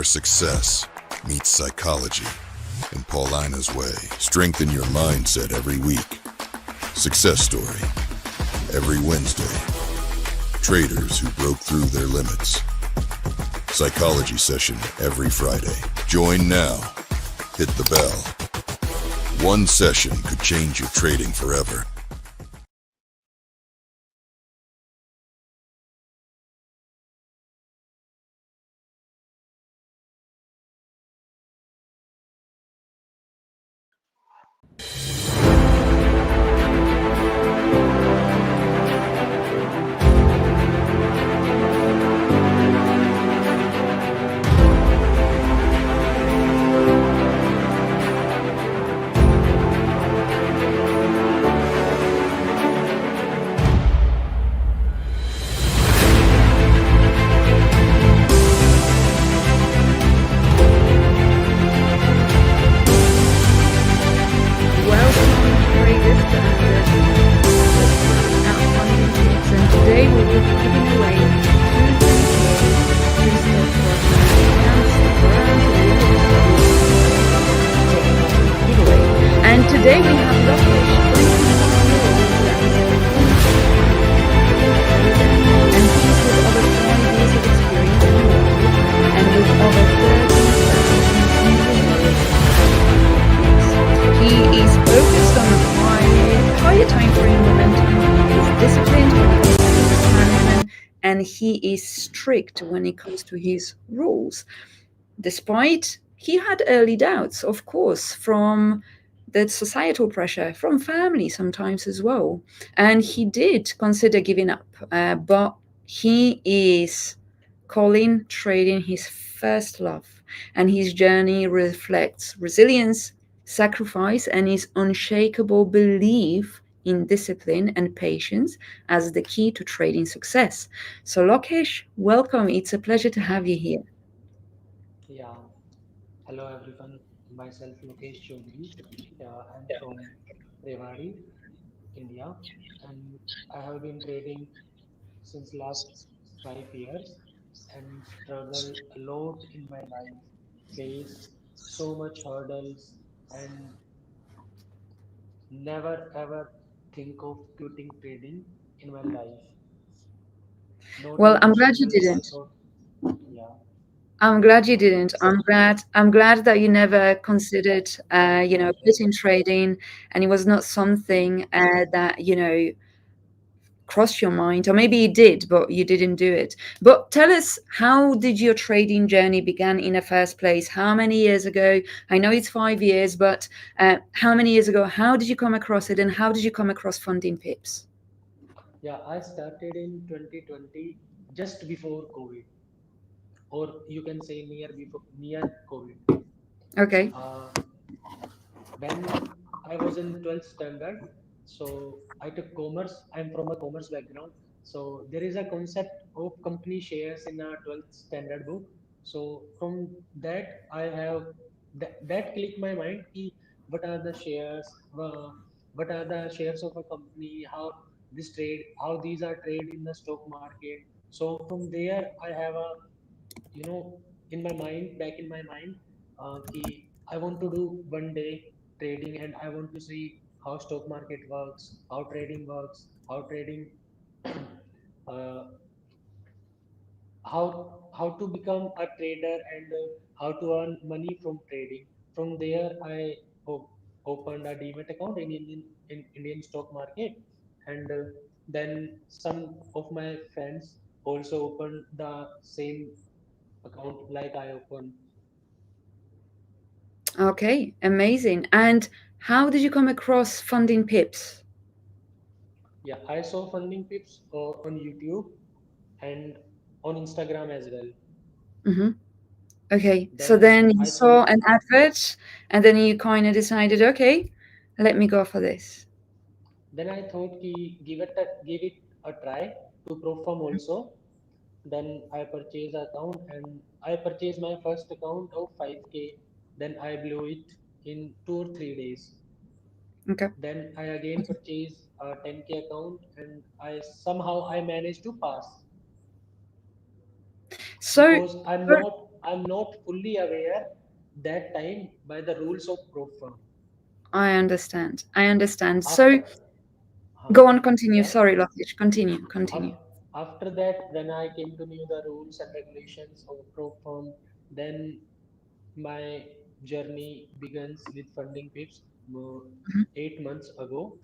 success meets psychology in Paulina's way. Strengthen your mindset every week. Success story every Wednesday. Traders who broke through their limits. Psychology session every Friday. Join now. Hit the bell. One session could change your trading forever. Today we have Lokesh, 21 years old, and he's with over 5 years of experience in the market and with over 30,000 He is focused on higher time frame momentum, he's disciplined when it comes to risk management, and he is strict when it comes to his rules. Despite he had early doubts, of course, from the societal pressure, from family sometimes as well. And he did consider giving up, but he is calling trading his first love. And his journey reflects resilience, sacrifice, and his unshakable belief in discipline and patience as the key to trading success. So, Lokesh, welcome. It's a pleasure to have you here. Yeah, hello everyone. Myself Lokesh Chaudhary. I'm from Rewari, India, and I have been trading since last 5 years and struggle a lot in my life, face so much hurdles and never ever think of quitting trading in my life. Not Well, even I'm a glad you single didn't. thought. Yeah, I'm glad you not even didn't. a single. I'm glad that you never considered, Thank you. quitting trading, and it was not something that crossed your mind, or maybe it did, but you didn't do it. But tell us, how did your trading journey begin in the first place? How many years ago? I know it's 5 years, but how many years ago? How did you come across it, and how did you come across funding pips? Yeah, I started in 2020, just before COVID, or you can say near COVID. Okay. Uh, when I was in 12th standard, so I took commerce. I'm from a commerce background. So there is a concept of company shares in a 12th standard book. So from that, I have that clicked my mind. What are the shares? What are the shares of a company? How these are traded in the stock market. So from there, I have a you know in my mind back in my mind ki I want to do one day trading and I want to see how stock market works, how trading works, how trading uh, how to become a trader and how to earn money from trading. From there I opened a demat account in Indian stock market, and then some of my friends also opened the same account like I opened. Okay, amazing. And how did you come across funding pips? Yeah, I saw funding pips on YouTube and on Instagram as well. Hmm. Okay, so Then then you I saw thought, an advert, and then you kind of decided, okay, let me go for this. give it a try to perform also. Then I purchased an account and I purchased my first account of 5K. Then I blew it in 2 or 3 days. Okay. Then I again purchased a 10K account and I managed to pass So, because I'm so- not I'm not fully aware that time by the rules of prop firm. I understand. I understand. After, So huh, go on, continue. yeah. Sorry, Lokesh. Continue, continue. After that, when I came to know the rules and regulations of prop firm, then my journey begins with funding pips uh, Mhm. 8 months ago.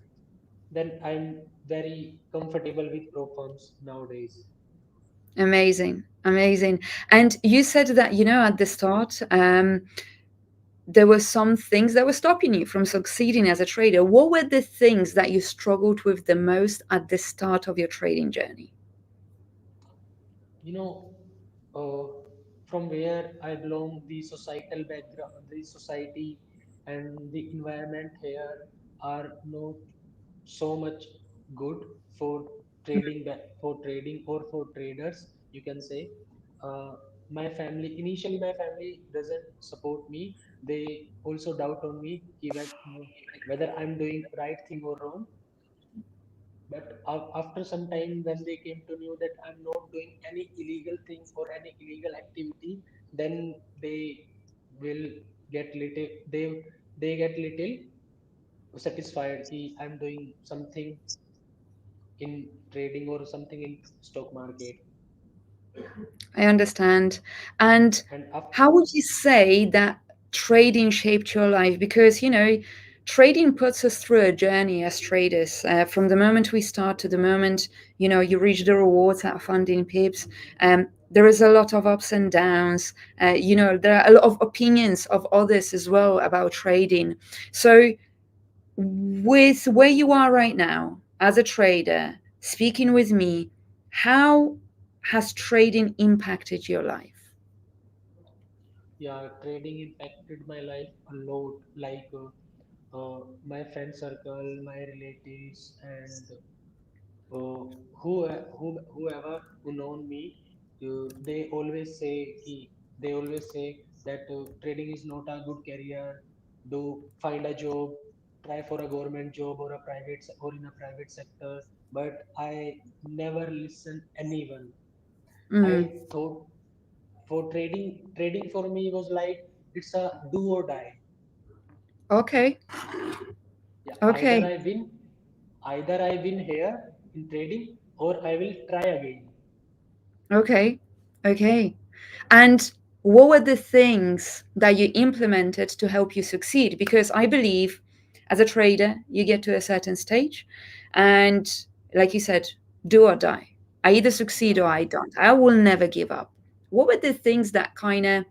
Then I'm very comfortable with prop firms nowadays. Amazing, amazing. And you said that, at the start, there were some things that were stopping you from succeeding as a trader. What were the things that you struggled with the most at the start of your trading journey? You know, uh, from where I belong, the societal background, the society and the environment here are not so much good for for trading or for traders, you can say. uh, initially my family doesn't support me. They also doubt on me whether I'm doing right thing or wrong. But after some time, when they came to know that I'm not doing any illegal thing or any illegal activity, then they will get little they get little satisfied कि I'm doing something in trading or something in stock market. I understand. And And up, how would you say that trading shaped your life? Because, trading puts us through a journey as traders. From the moment we start to the moment, you reach the rewards at funding pips. There is a lot of ups and downs. There are a lot of opinions of others as well about trading. So, with where you are right now as a trader, speaking with me, how has trading impacted your life? yeah, trading impacted my life a lot. Like my friend circle, my relatives, and uh, whoever who known me, they always say they always say that trading is not a good career. Do find a job, try for a government job or or in a private sector. But I never listen anyone. I Mm, thought for trading for me was like it's a do or die. okay, Yeah, okay, either I win here in trading or I will try again. okay, okay. And what were the things that you implemented to help you succeed? Because I believe as a trader, you get to a certain stage, and like you said, do or die. I either succeed Yeah. or I don't. I will never give up. What were the things that kind of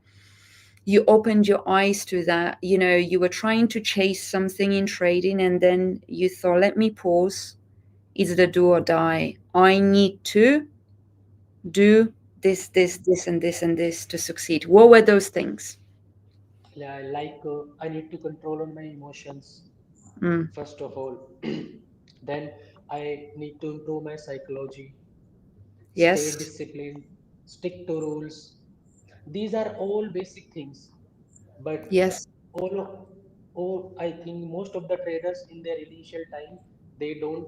you opened your eyes to, that you were trying to chase something in trading, and then you thought, let me pause, it's the do or die, I need to do this and this and this to succeed? What were those things? Yeah, like I need to control on my emotions Mm, first of all. Then I need to improve my psychology, stay yes, disciplined, stick to rules. These are all basic things, but yes, all of all I think most of the traders in their initial time, they don't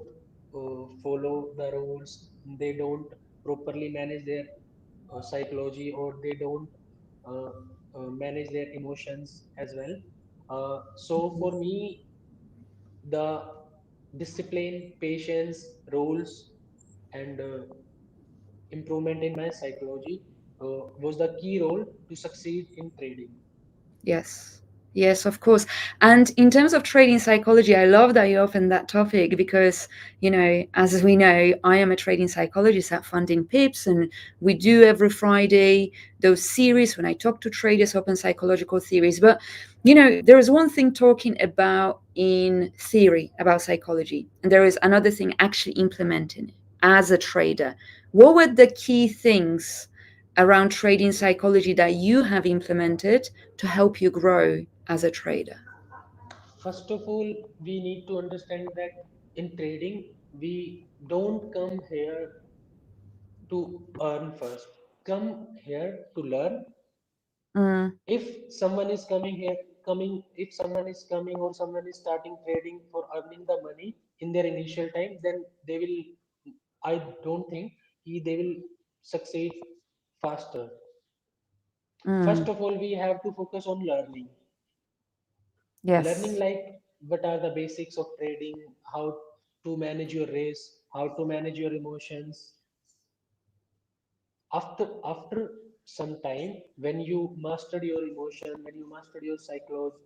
follow the rules. They don't properly manage their psychology, or they don't uh, manage their emotions as well. So for me, the discipline, patience, rules, and improvement in my psychology was the key role to succeed in trading. yes, yes, of course. And in terms of trading psychology, I love that you opened that topic because, as we know, I am a trading psychologist at Funding Pips, and we do every Friday those series when I talk to traders, open psychological theories. But, there is one thing talking about in theory about psychology, and there is another thing actually implementing it as a trader. What were the key things around trading psychology that you have implemented to help you grow as a trader? First of all, we need to understand that in trading, we don't come here to earn first. Come here to learn. Mm, If someone is if someone is coming or someone is starting trading for earning the money in their initial time, then I don't think they will succeed faster. First Mm. of all, we have to focus on learning Yes. like what are the basics of trading, how to manage your risk, how to manage your emotions. After some time, when you mastered your emotion, when you mastered your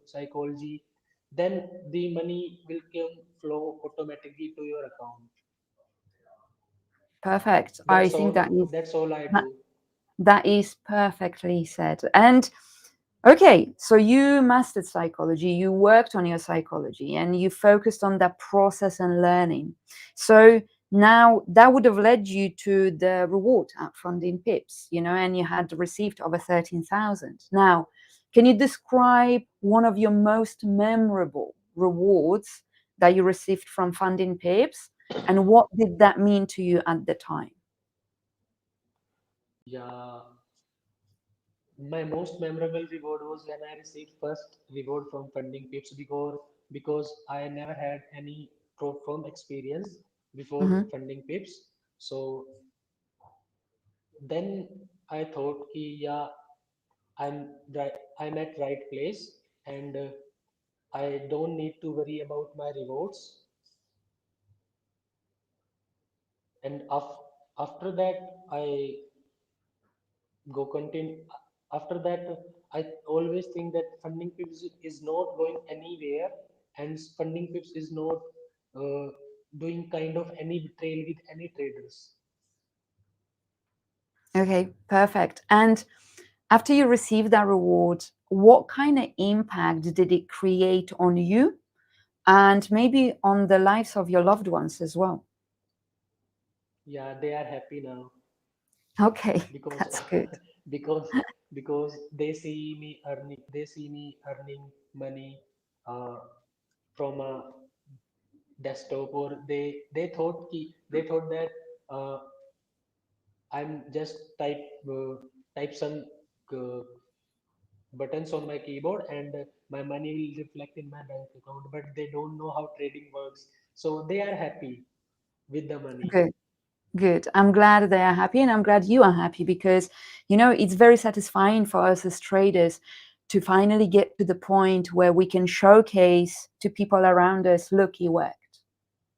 psychology, then the money will come flow automatically to your account. Perfect. I that's think all that's all I that, do. that is perfectly said. And okay, so you mastered psychology, you worked on your psychology, and you focused on that process and learning. So now that would have led you to the reward at Funding Pips, and you had received over 13,000. Now, can you describe one of your most memorable rewards that you received from Funding Pips, and what did that mean to you at the time? Yeah, my most memorable reward was when I received first reward from Funding Pips, because I never had any firm experience before Hmm. Funding Pips. So then I thought, ki, yeah, I'm right, I'm at right place, and I don't need to worry about my rewards. And after that, I go continue. After that, I always think that Funding Pips is not going anywhere, and Funding Pips is not uh, doing kind of any betrayal with any traders. Okay, perfect. And after you received that reward, what kind of impact did it create on you and maybe on the lives of your loved ones as well? Yeah, they are happy now Okay, because that's good. because because they see me earning money uh, from a desktop, or they thought that I'm just type some uh, buttons on my keyboard, and my money will reflect in my bank account, but they don't know how trading works, so they are happy with the money. Good, good. I'm glad they are happy and I'm glad you are happy because, it's very satisfying for us as traders to finally get to the point where we can showcase to people around us, look, it worked.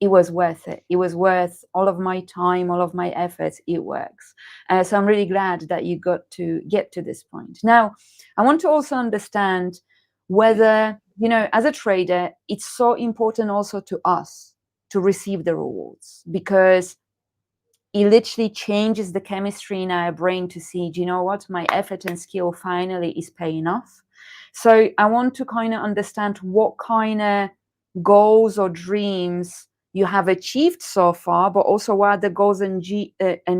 It was worth it. It was worth all of my time, all of my efforts. It works. So I'm really glad that you got to get to this point. Now, I want to also understand whether, as a trader, it's so important also to us to receive the rewards because it literally changes the chemistry in our brain to see, do you know what? My effort and skill finally is paying off. So I want to kind of understand what kind of goals or dreams you have achieved so far, but also what are the goals and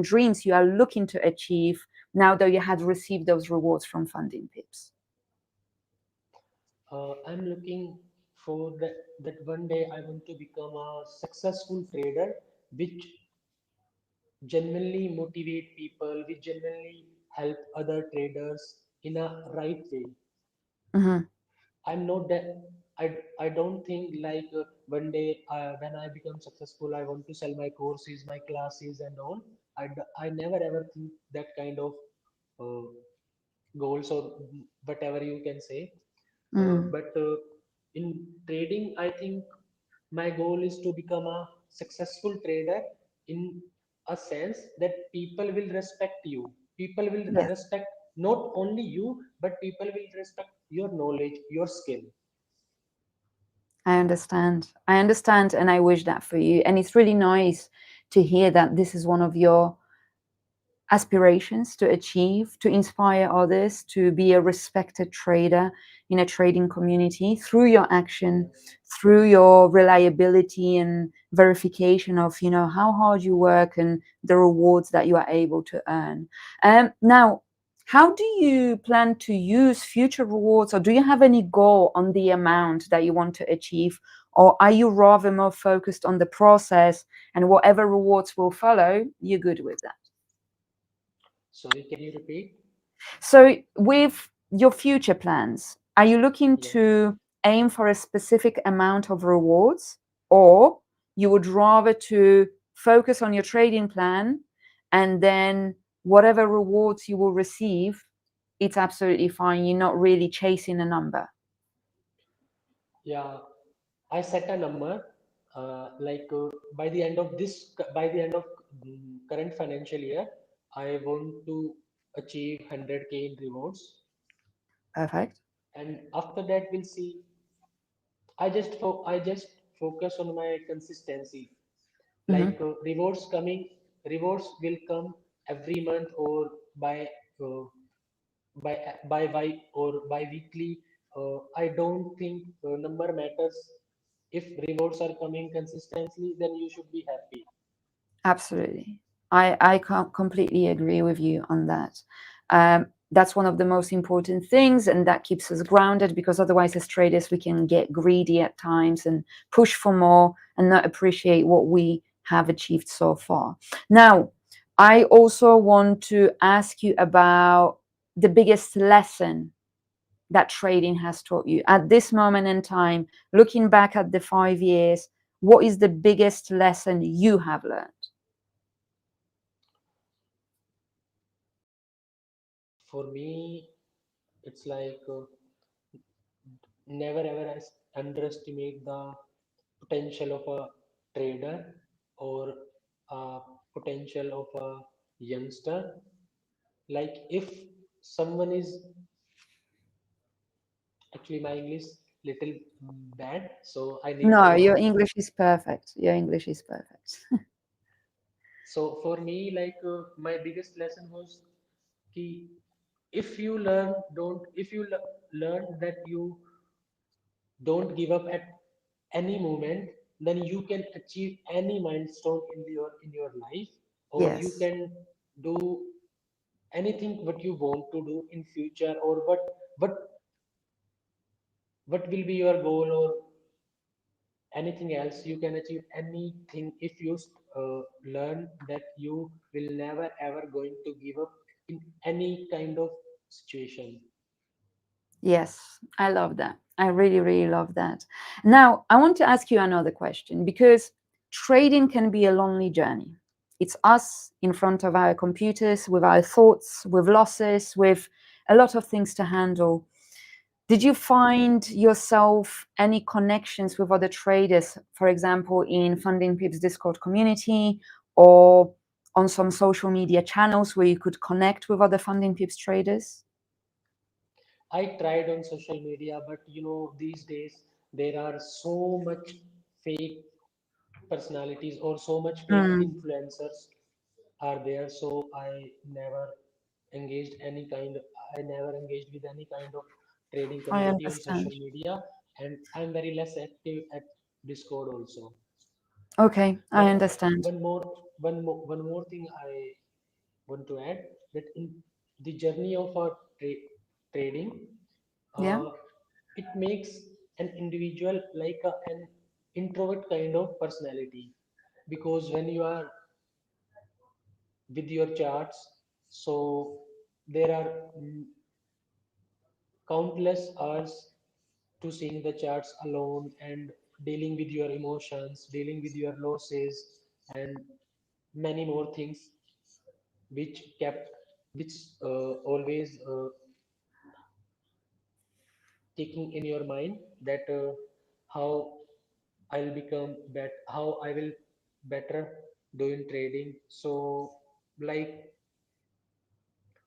dreams you are looking to achieve now that you had received those rewards from Funding Pips. I'm looking for that one day I want to become a successful trader, which genuinely motivate people, which genuinely help other traders in a right way. Hmm. I'm not that I don't think like one day when I become successful, I want to sell my courses, my classes, and all. I never ever think that kind of uh, goals, or whatever you can say. Mm. But in trading, I think my goal is to become a successful trader in a sense that people will respect you. People will Yes. respect not only you, but people will respect your knowledge, your skill. I understand. I understand, and I wish that for you. And it's really nice to hear that this is one of your aspirations to achieve, to inspire others, to be a respected trader in a trading community through your action, through your reliability and verification of, how hard you work and the rewards that you are able to earn. Now, how do you plan to use future rewards, or do you have any goal on the amount that you want to achieve? Or are you rather more focused on the process and whatever rewards will follow, you're good with that? Sorry, can you repeat? So, with your future plans, are you looking Yeah. to aim for a specific amount of rewards, or you would rather to focus on your trading plan and then whatever rewards you will receive, it's absolutely fine. You're not really chasing a number. Yeah, I set a number like by the end of by the end of current financial year, I want to achieve 100K in rewards, Perfect. and after that we'll see. I just focus on my consistency. Hmm. Like rewards will come every month or uh, by or by weekly. I don't think number matters. If rewards are coming consistently, then you should be happy. Absolutely. I completely agree with you on that. That's one of the most important things, and that keeps us grounded because otherwise, as traders, we can get greedy at times and push for more and not appreciate what we have achieved so far. Now, I also want to ask you about the biggest lesson that trading has taught you at this moment in time, looking back at the 5 years. What is the biggest lesson you have learned? For me, it's like never ever underestimate the potential of a trader or potential of a youngster. Like if someone is actually my English little bad, so I need No, to. your English is perfect. Your English is perfect. So for me, like my biggest lesson was ki if you learn don't if you learn that you don't give up at any moment, then you can achieve any milestone in your life, or you Yes. can do anything what you want to do in future, or what what will be your goal, or anything else you can achieve anything if you learn that you will never ever going to give up in any kind of situation. Yes, I love that. I really, really love that. Now, I want to ask you another question because trading can be a lonely journey. It's us in front of our computers with our thoughts, with losses, with a lot of things to handle. Did you find yourself any connections with other traders, for example, in FundingPips Discord community or on some social media channels where you could connect with other FundingPips traders? I tried on social media, but these days there are so much fake personalities or so much fake Mm, influencers are there, so never engaged any kind I never engaged with any kind of trading I community on understand. social media, and I'm very less active at Discord also. Okay, I But understand. one more thing I want to add, that in the journey of our trading, Yeah, uh, it makes an individual like an introvert kind of personality, because when you are with your charts, so there are countless hours to seeing the charts alone and dealing with your emotions, dealing with your losses, and many more things which kept which always taking in your mind, that how I'll become how I will better doing trading. So like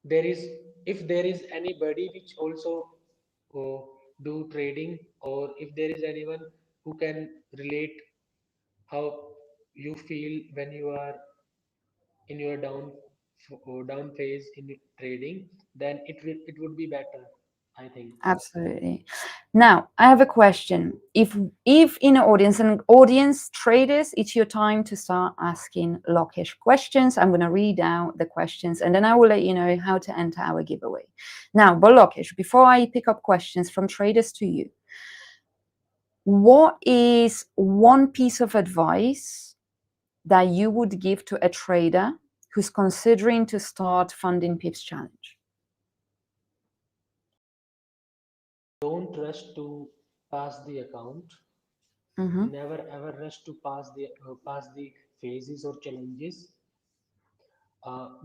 there is if there is anybody which also uh, do trading, or if there is anyone who can relate how you feel when you are in your down phase in trading, then it would be better, I think. absolutely. Now, I have a question. If in an audience and audience traders, it's your time to start asking Lokesh questions. I'm going to read out the questions and then I will let you know how to enter our giveaway. Now, but Lokesh, before I pick up questions from traders to you, what is one piece of advice that you would give to a trader who's considering to start Funding Pips Challenge? Don't rush to pass the account. Mm-hmm. Never ever rush to pass the phases or challenges.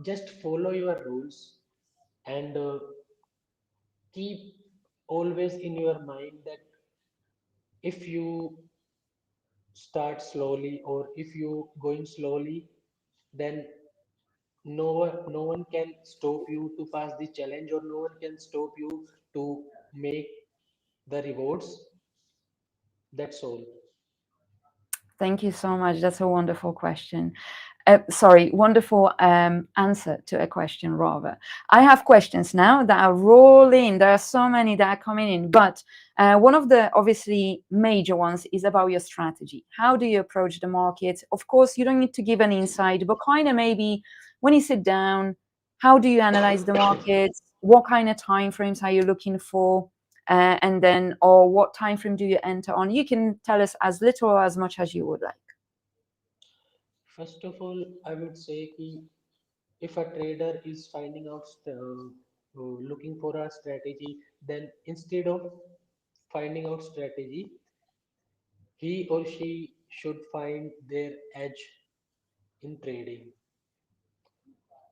Just follow your rules, and keep always in your mind that if you start slowly or if you going slowly, then no one can stop you to pass the challenge, or no one can stop you to make the rewards. That's all. Thank you so much. That's a wonderful question. Sorry, wonderful answer to a question, rather. I have questions now that are rolling. There are so many that are coming in, but one of the obviously major ones is about your strategy. How do you approach the market? Of course, you don't need to give an insight, but kind of maybe when you sit down, how do you analyze the market? What kind of time frames are you looking for? And then, or what time frame do you enter on? You can tell us as little or as much as you would like. First of all, I would say कि if a trader is finding out looking for a strategy, then instead of finding out strategy, he or she should find their edge in trading.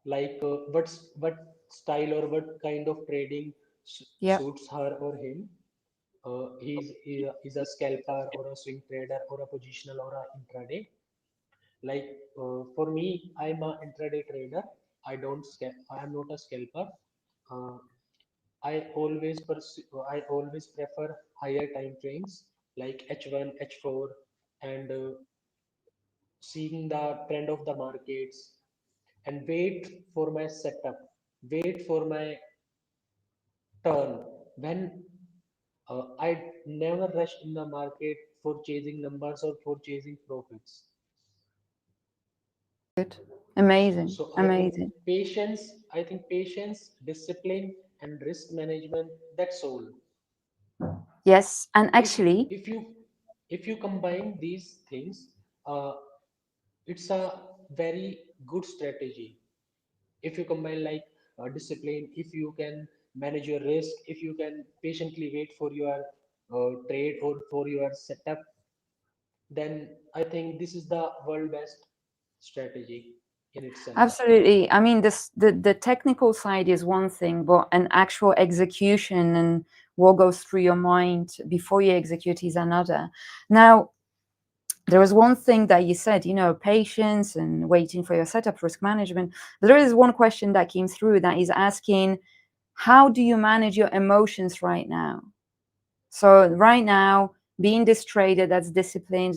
Like what style or what kind of trading Yeah, suits her or him. He's a scalper or a swing trader or a positional or a intraday. Like for me, I'm a intraday trader. I am not a scalper. uh, I always prefer higher time frames like H1, H4, and seeing the trend of the markets, and wait for my setup, wait for my turn. When I never rush in the market for chasing numbers or for chasing profits. good. So, Amazing. so Amazing. I think patience, discipline, and risk management. That's all. Yes. And If actually, if you if you combine these things, uh, it's a very good strategy. If you combine like discipline, if you can manage your risk, if you can patiently wait for your trade or for your setup, then I think this is the world best strategy in itself. absolutely. I mean, the technical side is one thing, but an actual execution and what goes through your mind before you execute is another. Now, there was one thing that you said, patience and waiting for your setup, risk management. But there is one question that came through that is asking, how do you manage your emotions right now? So right now, being this trader that's disciplined,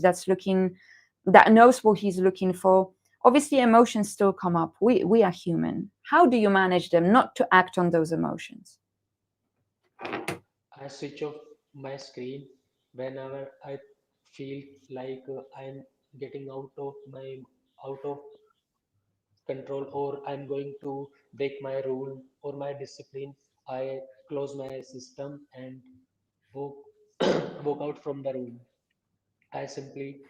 that knows what he's looking for. Obviously, emotions still come up. We are human. How do you manage them not to act on those emotions? I switch off my screen whenever I feel like I'm getting out of control, or I'm going to break my rule or my discipline. I close my system and walk walk out from the room. I simply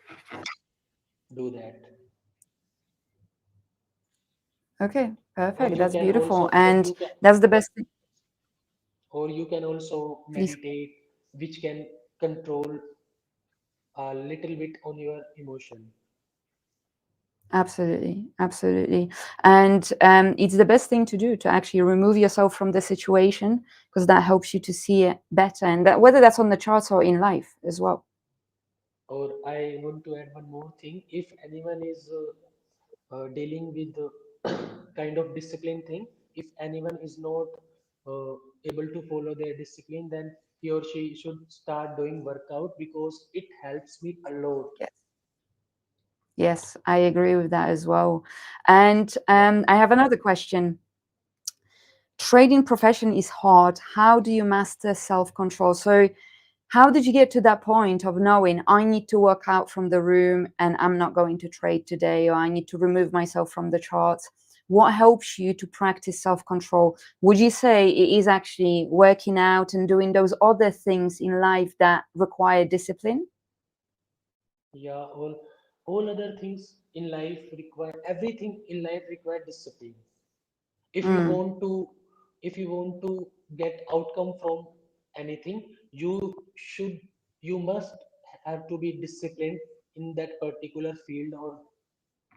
do that. Okay, Or perfect. you That's can beautiful. also And that's the best thing. Please. meditate, which can control a little bit on your emotion. Absolutely, absolutely. And it's the best thing to do to actually remove yourself from the situation because that helps you to see it better. And that, whether that's on the charts or in life as well. Or I want to add one more thing. If anyone is dealing with the kind of discipline thing, if anyone is not uh, able to follow their discipline, then he or she should start doing workout because it helps me a lot. Yes. Yes, I agree with that as well. And Yeah, I have another question. Trading profession is hard. How do you master self control? So, how did you get to that point of knowing I need to work out from the room and I'm not going to trade today, or I need to remove myself from the charts? What helps you to practice self control? Would you say it is actually working out and doing those other things in life that require discipline? yeah. All other things in life require everything in life require discipline. If you Mm, want to if you want to get outcome from anything, you should you must have to be disciplined in that particular field or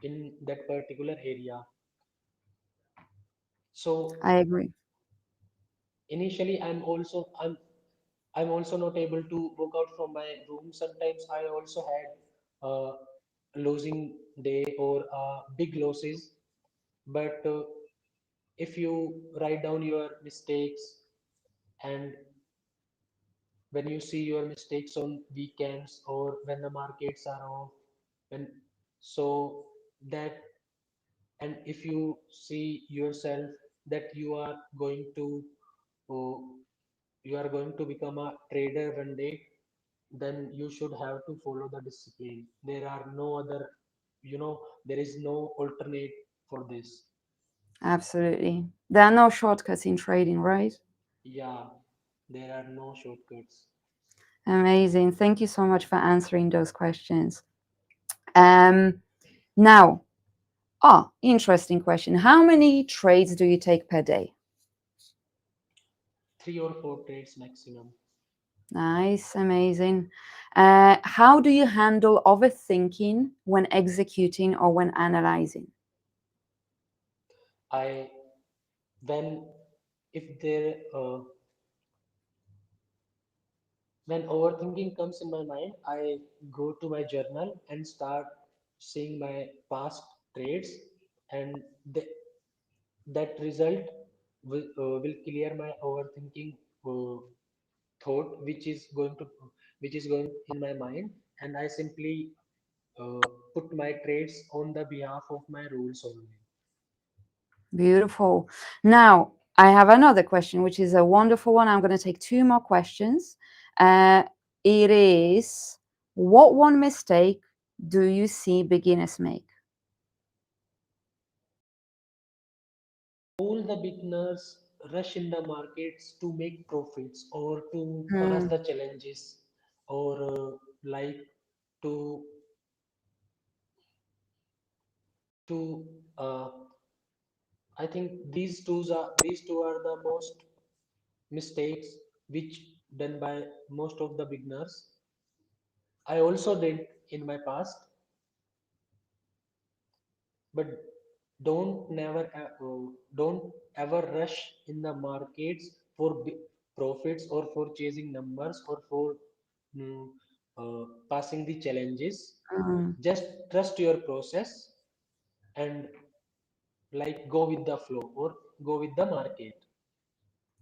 in that particular area. So I agree. initially I'm also not able to walk out from my room. Sometimes I also had losing day or big losses. But if you write down your mistakes, and when you see your mistakes on weekends or when the markets are off, when so that, and if you see yourself that uh, you are going to become a trader one day, then you should have to follow the discipline. There are no other, there is no alternate for this. Absolutely. There are no shortcuts in trading, right? Yeah, there are no shortcuts. Amazing. Thank you so much for answering those questions. Um, now, interesting question. How many trades do you take per day? 3 or 4 trades maximum. Nice, amazing. How do you handle overthinking when executing or when analyzing? I when if there When overthinking comes in my mind, I go to my journal and start seeing my past trades, and that result will clear my overthinking thought, which is going in my mind, and I simply put my trades on the behalf of my rules only. Beautiful. Now, I have another question, which is a wonderful one. I'm going to take two more questions. Uh, it is, what one mistake do you see beginners make? All the beginners rush in the markets to make profits or to pass Mm, the challenges, or like to to I think these two are the most mistakes which done by most of the beginners. I also did in my past, but don't ever rush in the markets for profits or for chasing numbers or for mm, passing the challenges. mm. Just trust your process and like go with the flow or go with the market.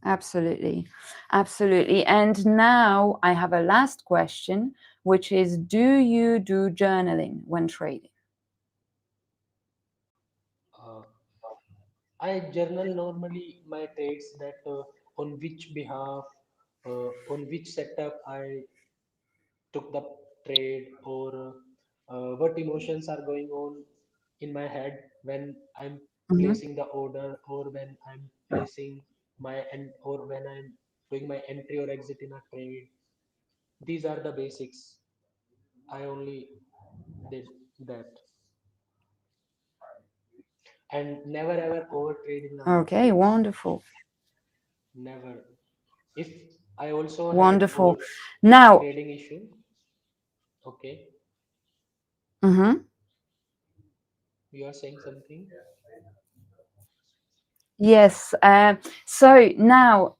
Absolutely. Absolutely. And now I have a last question, which is, do you do journaling when trading? uh, I journal normally my trades, that on which behalf, on which setup I took the trade, or what emotions are going on in my head when I'm Mhm. placing the order, or when I'm placing or when I'm doing my entry or exit in a trade. These are the basics. I only did that, and never ever overtrade in the Okay, markets. wonderful. Never. If I also had Wonderful. over Now, trading issue. Okay, mhm. you are saying something. Yes. So now,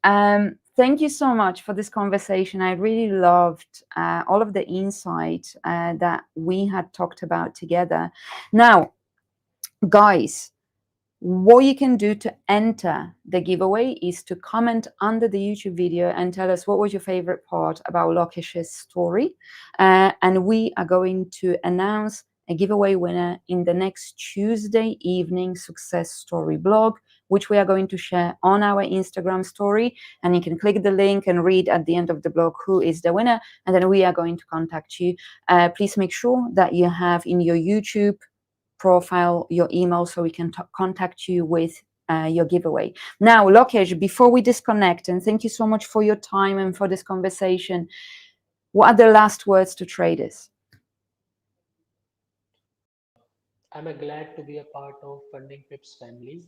thank you so much for this conversation. I really loved all of the insight that we had talked about together. Now, guys, what you can do to enter the giveaway is to comment under the YouTube video and tell us what was your favorite part about Lokesh's story. And we are going to announce a giveaway winner in the next Tuesday evening success story blog, which we are going to share on our Instagram story. And you can click the link and read at the end of the blog who is the winner. And then we are going to contact you. Please make sure that you have in your YouTube profile your email so we can contact you with your giveaway. Now, Lokesh, before we disconnect, and thank you so much for your time and for this conversation, what are the last words to traders? I'm glad to be a part of Funding Pips family,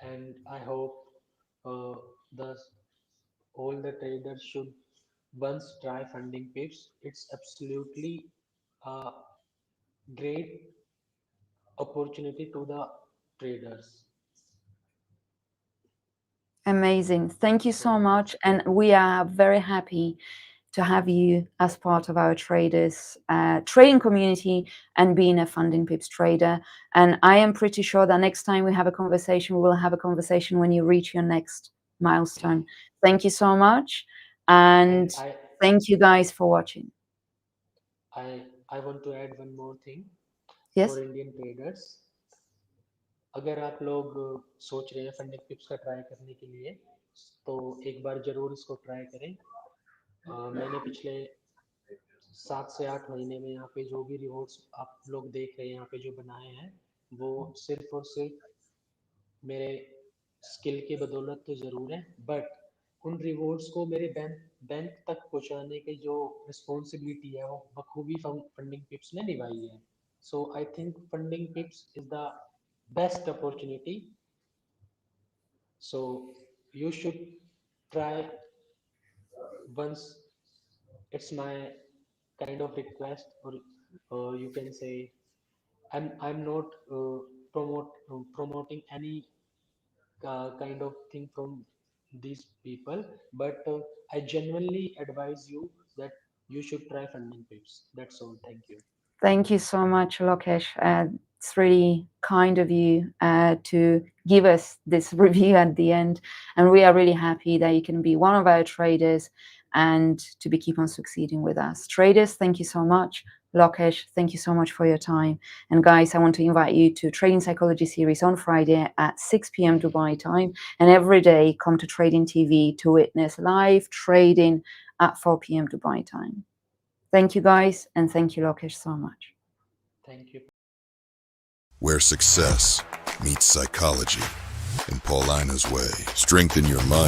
and I hope uh, the all the traders should once try Funding Pips. It's absolutely a great opportunity to the traders. Amazing. Thank you so So much. And we are very happy to have you as part of our traders trading community and being a FundingPips trader. And I am pretty sure that next time we have a conversation, we will have a conversation when you reach your next milestone. Thank you so much. And and thank you guys for watching. I want to add one more thing Yes? for Indian traders. अगर आप लोग सोच रहे हैं funding tips का try करने के लिए तो एक बार जरूर इसको ट्राई करें। मैंने पिछले 7 से 8 महीने में यहाँ पे जो भी रिवॉर्ड्स आप लोग देख रहे हैं यहाँ पे जो बनाए हैं वो सिर्फ और सिर्फ मेरे स्किल की बदौलत तो ज़रूर है, बट उन रिवॉर्ड्स को मेरे बैंक बैंक तक पहुँचाने की जो रिस्पॉन्सिबिलिटी है वो बखूबी फंडिंग पिप्स ने निभाई है। So I think Funding Pips is the best opportunity, so you should try once. It's my kind of request, or you can say I'm not promoting any kind of thing from these people, but I genuinely advise you that you should try funding pips. That's all. Thank you. Thank you so much, Lokesh. It's really kind of you to give us this review at the end. And we are really happy that you can be one of our traders and to be keep on succeeding with us. Traders, thank you so much. Lokesh, thank you so much for your time. And guys, I want to invite you to Trading Psychology series on Friday at 6 p.m. Dubai time. And every day, come to Trading TV to witness live trading at 4 p.m. Dubai time. Thank you, guys, and thank you, Lokesh, so much. Thank you. Where success meets psychology in Paulina's way. Strengthen your mind.